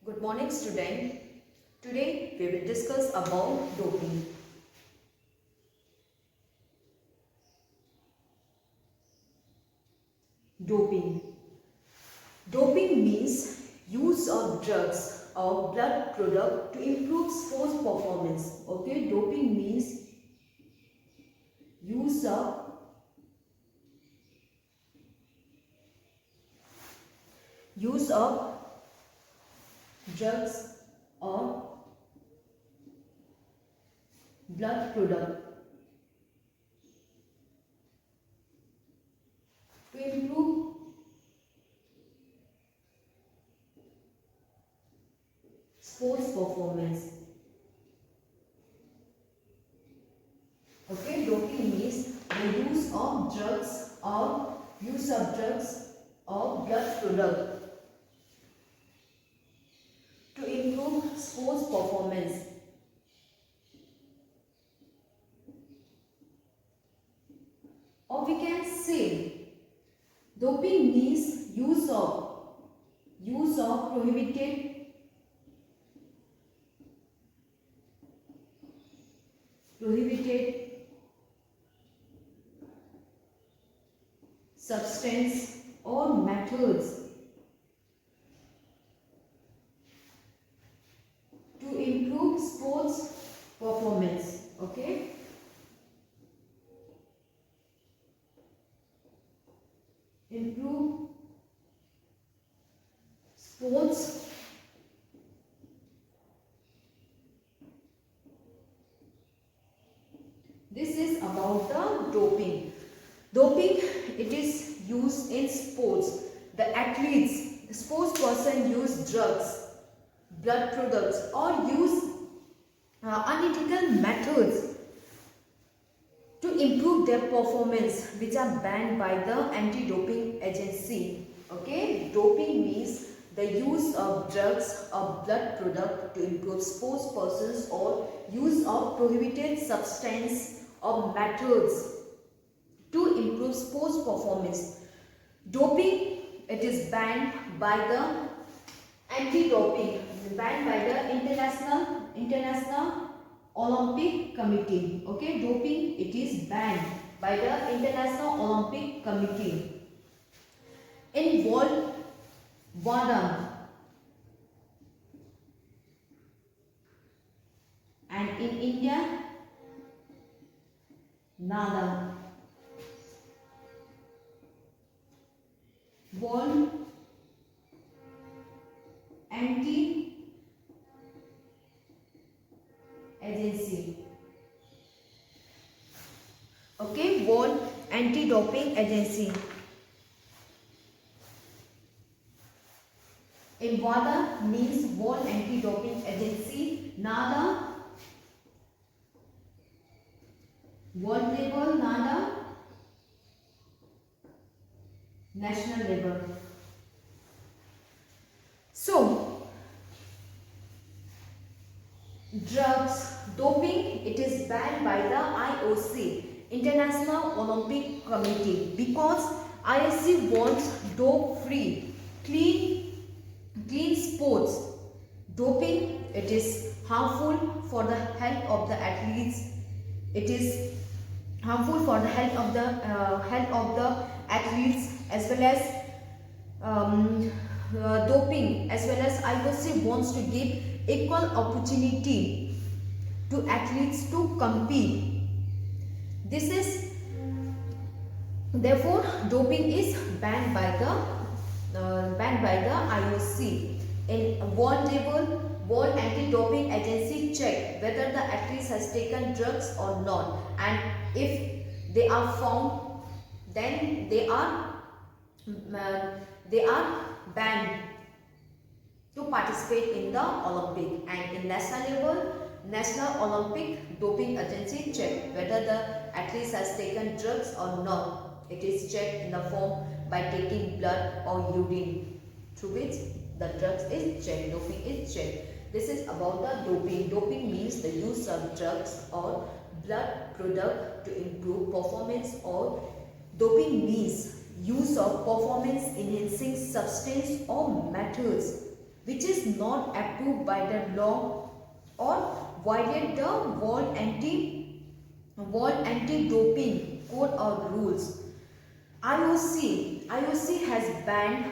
Good morning, student. Today we will discuss about doping. Doping. Doping means use of drugs or blood product to improve sports performance. Okay, doping means use of drugs or blood product to improve sports performance. Okay, doping means the use of drugs or blood product to improve sports performance. Or we can say doping means use of prohibited substance or methods to improve sports performance. Okay, improve sports this is about the doping. Doping, it is used in sports. The athletes, the sports person use drugs, blood products or use unethical methods to improve their performance, which are banned by the anti-doping agency. Okay, doping means the use of drugs or blood product to improve sports persons or use of prohibited substance or methods to improve sports performance. Doping, it is banned by the anti-doping, banned by the International Olympic Committee. Okay, doping, it is banned by the International Olympic Committee. In World WADA and in India, NADA. World Anti-Agency. Okay, World Anti-Doping Agency. In WADA means World Anti-Doping Agency. NADA, world level, NADA, national level. So, drugs, doping, it is banned by the IOC, International Olympic Committee, because IOC wants dope-free, clean sports. Doping, it is harmful for the health of the athletes. It is harmful for the health of the athletes, as well as doping, as well as IOC wants to give equal opportunity to athletes to compete. This is therefore doping is banned by the IOC. In world level, World Anti-Doping Agency check whether the athletes has taken drugs or not, and if they are found, then they are banned to participate in the Olympic. And in national level, National Olympic Doping Agency check whether the athletes has taken drugs or not. It is checked in the form by taking blood or urine, through which the drugs is checked, doping is checked. This is about the doping. Doping means the use of drugs or blood product to improve performance, or doping means use of performance enhancing substance or methods which is not approved by the law or violate the World Anti-Doping Code or rules. IOC has banned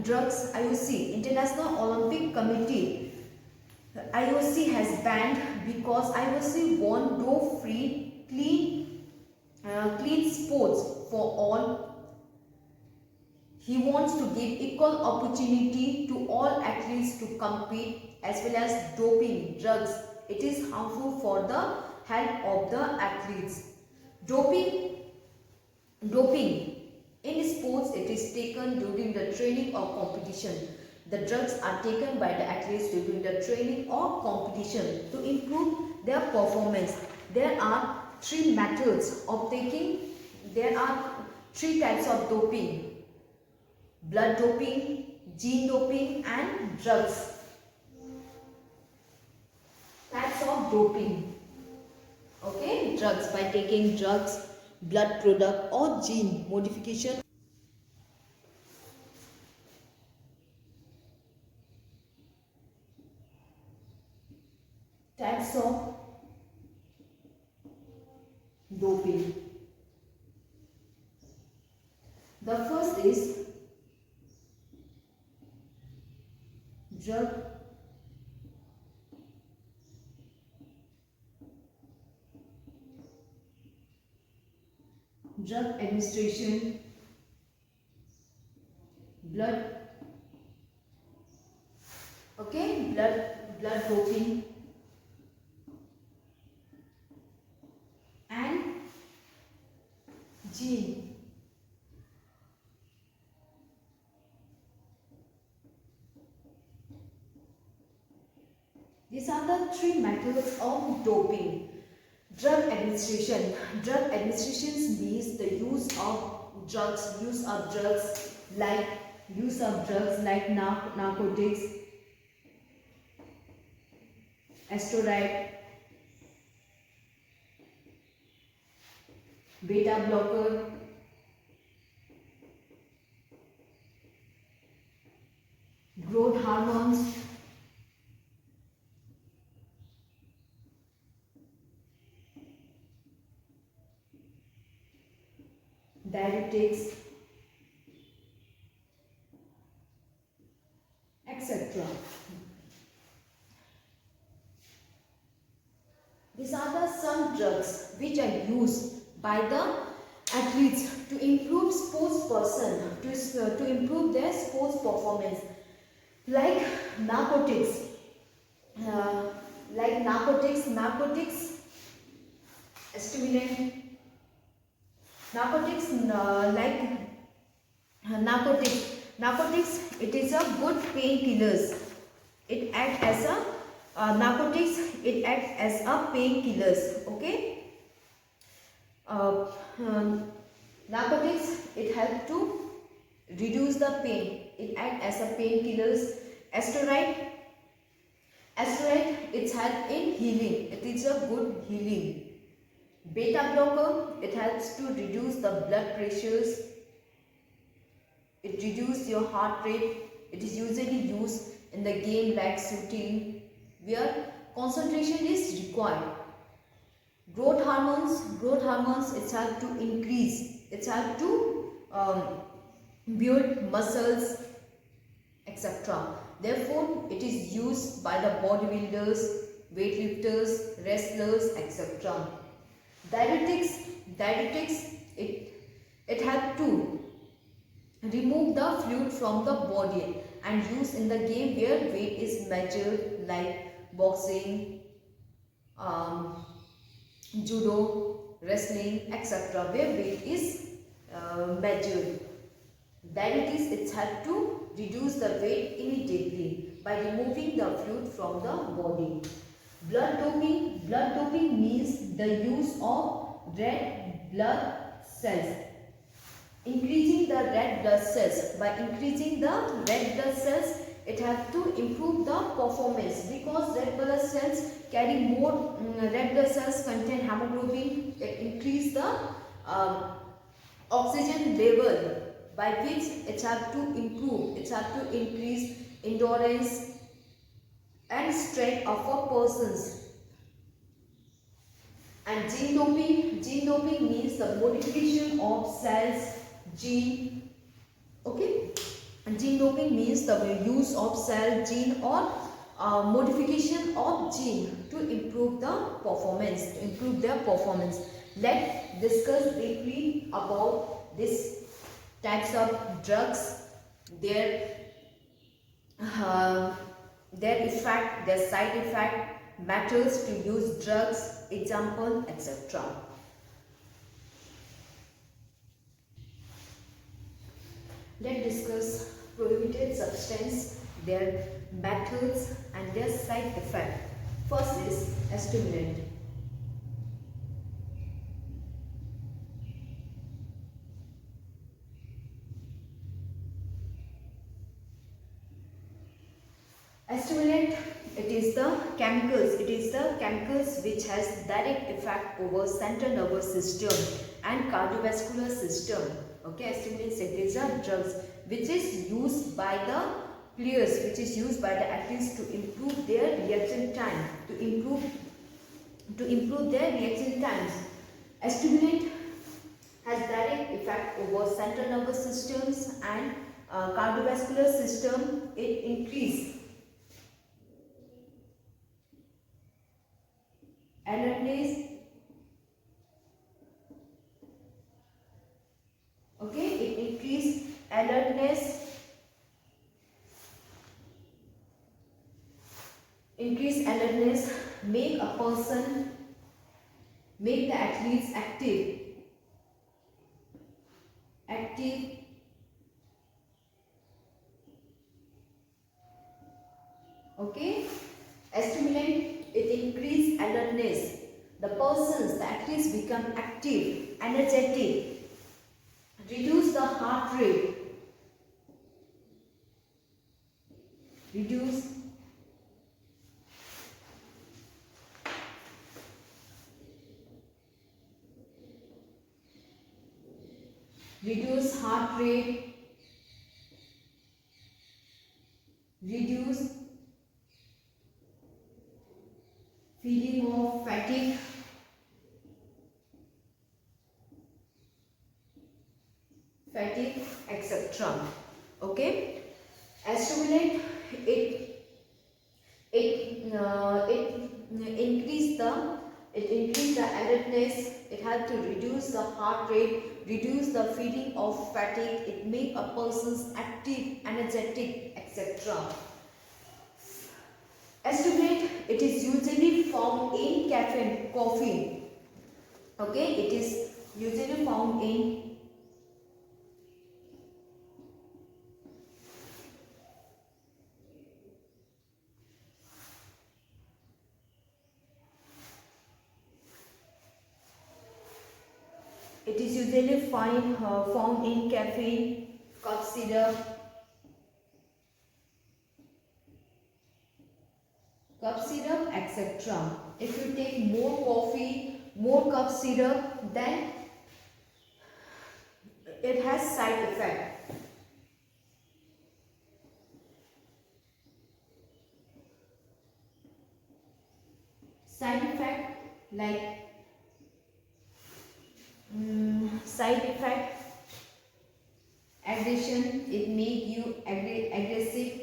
drugs. IOC, International Olympic Committee, IOC has banned because IOC want dope-free, clean sports for all. He wants to give equal opportunity to all athletes to compete, as well as doping, drugs. It is harmful for the health of the athletes. Doping in sports, it is taken during the training or competition. The drugs are taken by the athletes during the training or competition to improve their performance. There are three methods of taking. There are three types of doping: blood doping, gene doping, and drugs. Types of doping. Okay, drugs, by taking drugs, blood product, or gene modification. Types of doping. The first is drug administration, blood, okay, blood doping, and gene. These are the three methods of doping. Drug administration. Drug administration means the use of drugs like narcotics, steroid, beta blocker, growth hormones, diuretics, etc. These are the some drugs which are used by the athletes to improve to improve their sports performance, like narcotics, stimulant, narcotics. It is a good painkillers. It acts as a narcotics. It acts as a painkillers. Okay. Narcotics. It helps to reduce the pain. It acts as a painkillers. Steroid. It helps in healing. It is a good healing. Beta blocker. It helps to reduce the blood pressures. It reduces your heart rate. It is usually used in the game like shooting, where concentration is required. Growth hormones, it helps to increase, it helps to build muscles, etc. Therefore, it is used by the bodybuilders, weightlifters, wrestlers, etc. Diuretics, it helps to remove the fluid from the body and use in the game where weight is measured, like boxing, judo, wrestling, etc., where weight is measured. Diuretics, it helps to reduce the weight immediately by removing the fluid from the body. Blood doping means the use of red blood cells. Increasing the red blood cells. By increasing the red blood cells, it helps to improve the performance, because red blood cells carry more, red blood cells contain hemoglobin. It increase the oxygen level, by which it helps to improve, it helps to increase endurance and strength of a person's. And gene doping means the modification of cells gene. Okay, and gene doping means the use of cell gene or modification of gene to improve the performance, to improve their performance. Let's discuss briefly about this types of drugs, their effect, their side effect, methods to use drugs, example, etc. Let's discuss prohibited substance, their methods and their side effect. First is a stimulant. A stimulant, it is the chemicals which has direct effect over central nervous system and cardiovascular system. Okay, stimulants, it is a drugs which is used by the players, which is used by the athletes to improve their reaction time, to improve their reaction times. A stimulant has direct effect over central nervous systems and cardiovascular system. It increase alertness. Okay, it increase alertness, make a person, make the athletes active. Okay, a stimulant, it increase alertness. The athletes become active, energetic, reduce the heart rate, reduce heart rate, reduce feeling of fatigue, etc. Okay, a stimulant, it increase the alertness, it helps to reduce the heart rate, reduce the feeling of fatigue, it make a person's active, energetic, etc. A stimulant, it is usually found in caffeine, coffee. Okay, it is usually found in found in caffeine, cough syrup, etc. If you take more coffee, more cough syrup, then it has side effect. Side effect like aggression, it make you aggressive,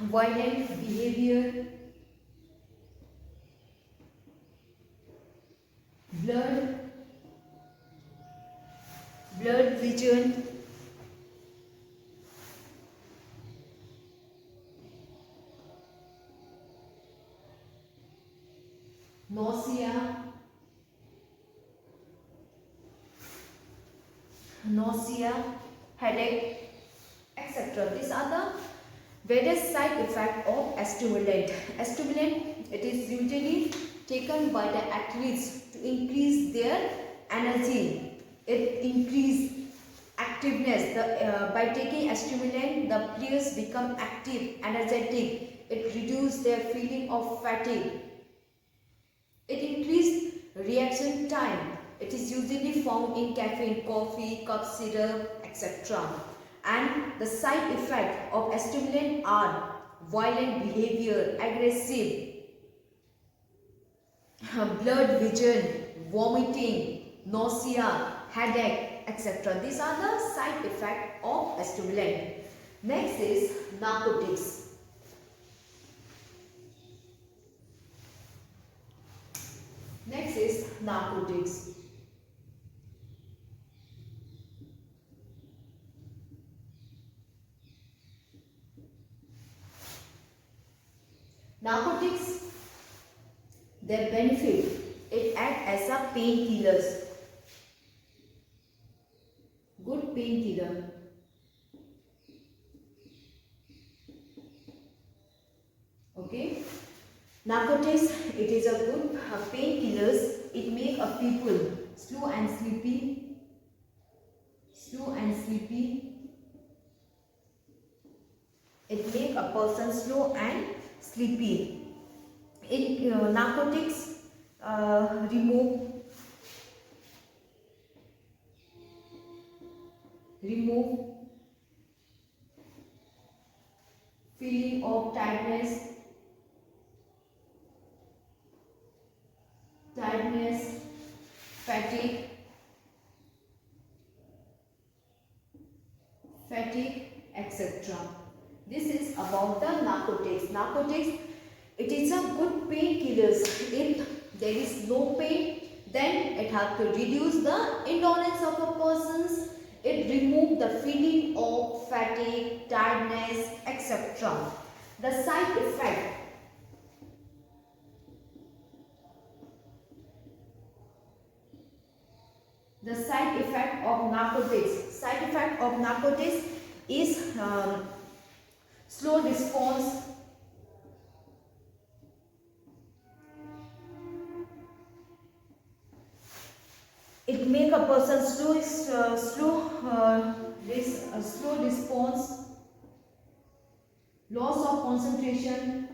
violent behavior, blurred vision, nausea, headache, etc. These are the various side effects of a stimulant. A stimulant, it is usually taken by the athletes to increase their energy. It increase activeness. By taking a stimulant, the players become active, energetic. It reduces their feeling of fatigue. It increased reaction time. It is usually found in caffeine, coffee, cough syrup, etc. And the side effect of stimulant are violent behavior, aggressive, blurred vision, vomiting, nausea, headache, etc. These are the side effects of stimulant. Next is narcotics. Next is narcotics. Narcotics, their benefit, it acts as a painkillers, good painkiller. Okay, narcotics, it is a good painkillers. It make a people slow and sleepy, slow and sleepy. It make a person slow and sleepy. In narcotics remove feeling of tiredness, fatigue, etc. This is about the narcotics. Narcotics, it is a good painkillers. If there is no pain, then it has to reduce the endurance of a person's. It remove the feeling of fatigue, tiredness, etc. The side effect. The side effect of narcotics. Side effect of narcotics is slow response, it make a person slow response, loss of concentration,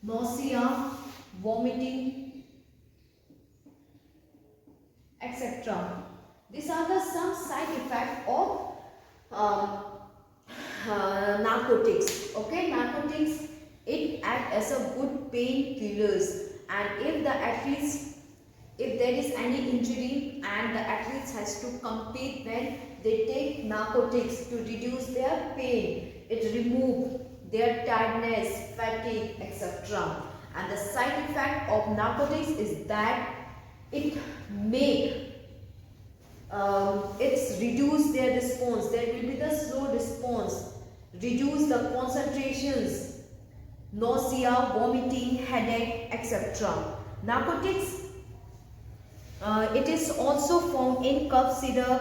nausea, vomiting, etc. These are the some side effects of narcotics. Okay, narcotics, it act as a good painkillers, and if the athletes, if there is any injury and the athletes has to compete, then they take narcotics to reduce their pain. It remove their tiredness, fatigue, etc. And the side effect of narcotics is that it make it's reduce their response. There will be the slow response, reduce the concentrations, nausea, vomiting, headache, etc. Narcotics, it is also found in cough syrup,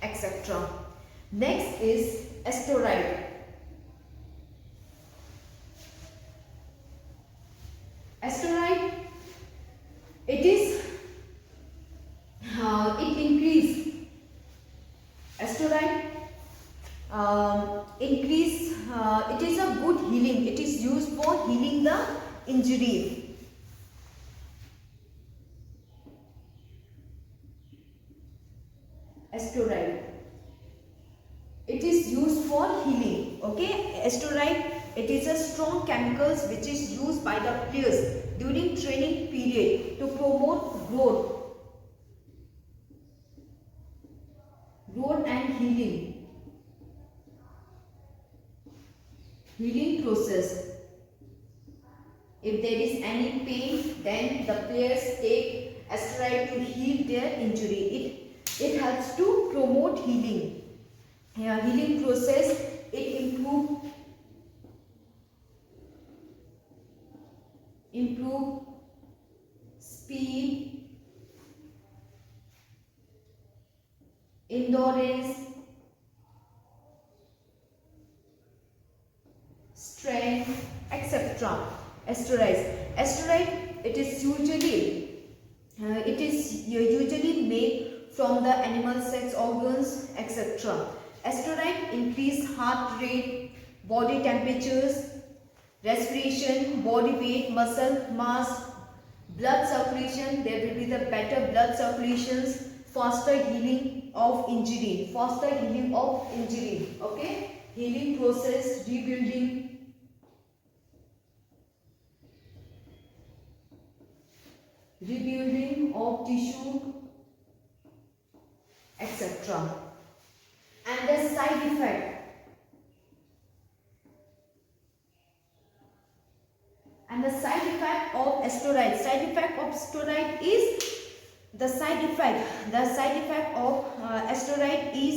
etc. Next is steroid. Steroid, it is it increase steroid increase it is a good healing. It is used for healing the injury. Steroid, it is used for healing. Okay, steroid, it is a strong chemicals which is used by the players during training period to promote growth and healing process. If there is any pain, then the players take steroid to heal their injury. It helps to promote healing. Healing process. It improve speed, endurance, strength, etc. Steroids. Steroid, it is usually It is usually made from the animal sex organs, etc. Steroid increase heart rate, body temperatures, respiration, body weight, muscle mass, blood circulation. There will be the better blood circulations, faster healing of injury, okay, healing process, rebuilding of tissue, etc. And the side effect of steroid. The side effect of steroid is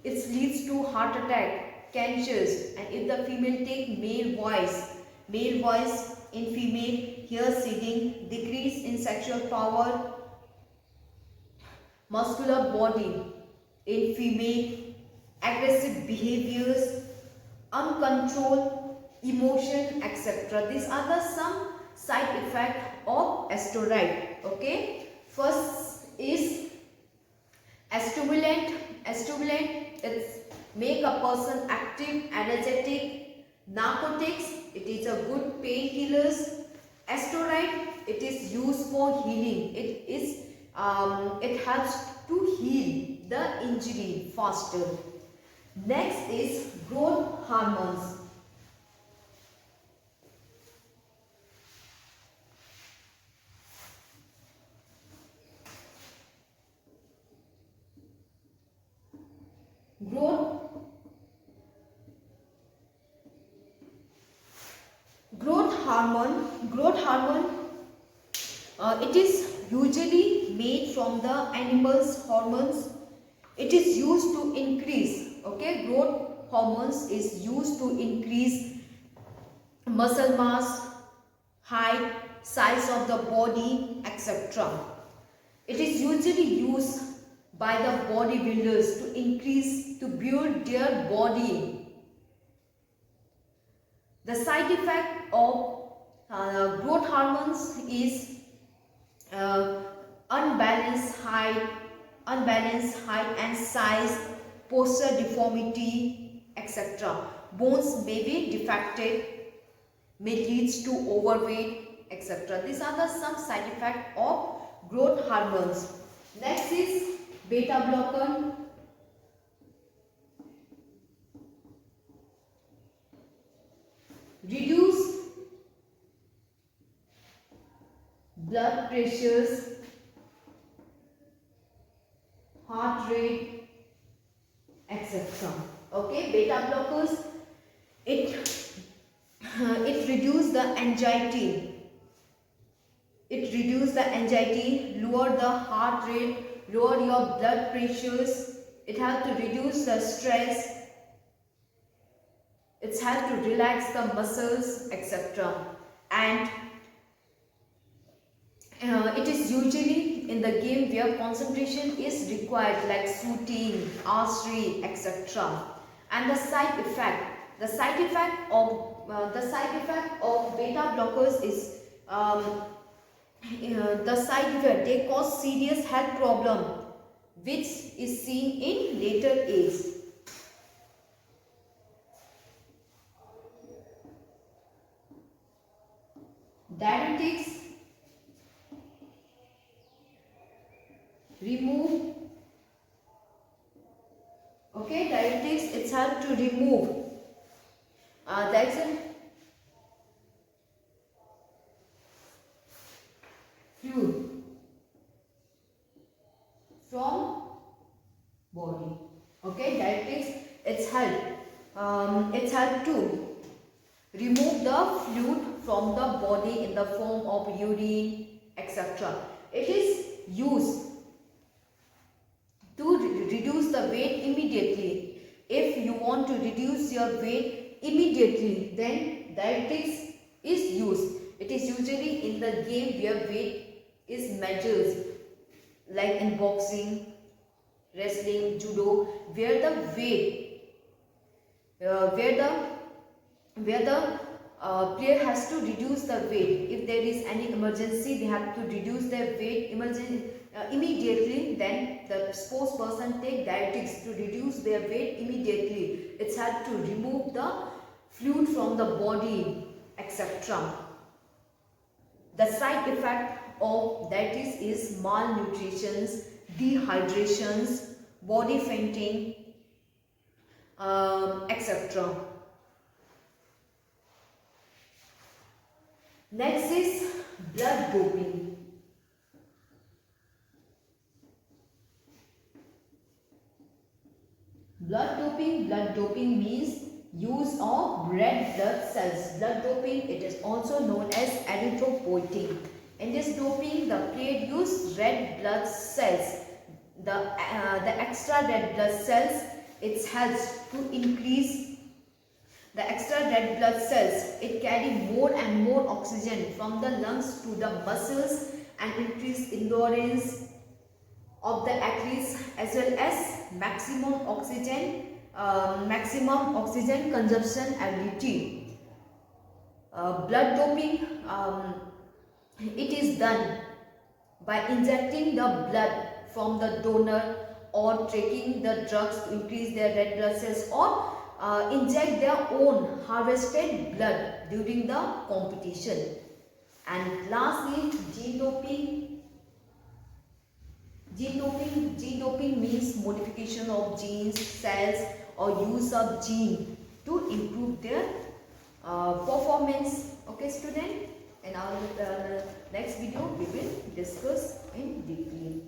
it leads to heart attack, cancers, and if the female take male voice in female, hair seeding, decrease in sexual power, muscular body in female, aggressive behaviors, uncontrolled emotion, etc. These are the some side effect of steroid. Okay, first is stimulant. It's make a person active, energetic. Narcotics, it is a good painkillers. Steroid, it is used for healing. It helps to heal the injury faster. Next is growth hormones. Growth growth hormone, it is usually made from the animal's hormones. It is used to increase, okay, growth hormones is used to increase muscle mass, height, size of the body, etc. It is usually used by the bodybuilders to build their body. The side effect of growth hormones is uh, unbalanced height, and size, posture deformity, etc. Bones may be defected, may leads to overweight, etc. These are the some side effects of growth hormones. Next is beta blocker. Reduce blood pressures, heart rate, etc. Okay, beta blockers, it reduce the anxiety. Lower the heart rate, lower your blood pressures. It helps to reduce the stress. It's help to relax the muscles, etc. And it is usually in the game where concentration is required, like shooting, archery, etc. And the side effect of beta blockers is they cause serious health problem, which is seen in later age. Diuretics remove, okay, diuretics, it's help to remove that's a fluid from body. Okay, diuretics, it's help to remove the fluid from the body in the form of urine, etc. It is used to reduce the weight immediately. If you want to reduce your weight immediately, then diuretics is used. It is usually in the game where weight is measured, like in boxing, wrestling, judo, where the weight, where the player has to reduce the weight. If there is any emergency, they have to reduce their weight immediately. Then the sports person take diuretics to reduce their weight immediately. It's had to remove the fluid from the body, etc. The side effect of diabetes is malnutrition, dehydrations, body fainting, etc. Next is blood doping. Blood doping means use of red blood cells. Blood doping, it is also known as erythropoietin. In this doping, the player use red blood cells. The extra red blood cells, it helps to increase the extra red blood cells. It carry more and more oxygen from the lungs to the muscles and increase endurance of the athletes, as well as maximum oxygen consumption ability. Blood doping, it is done by injecting the blood from the donor or taking the drugs to increase their red blood cells, or inject their own harvested blood during the competition. And lastly, gene doping. Gene doping means modification of genes, cells, or use of gene to improve their performance. Okay, student? In our next video, we will discuss in deeply.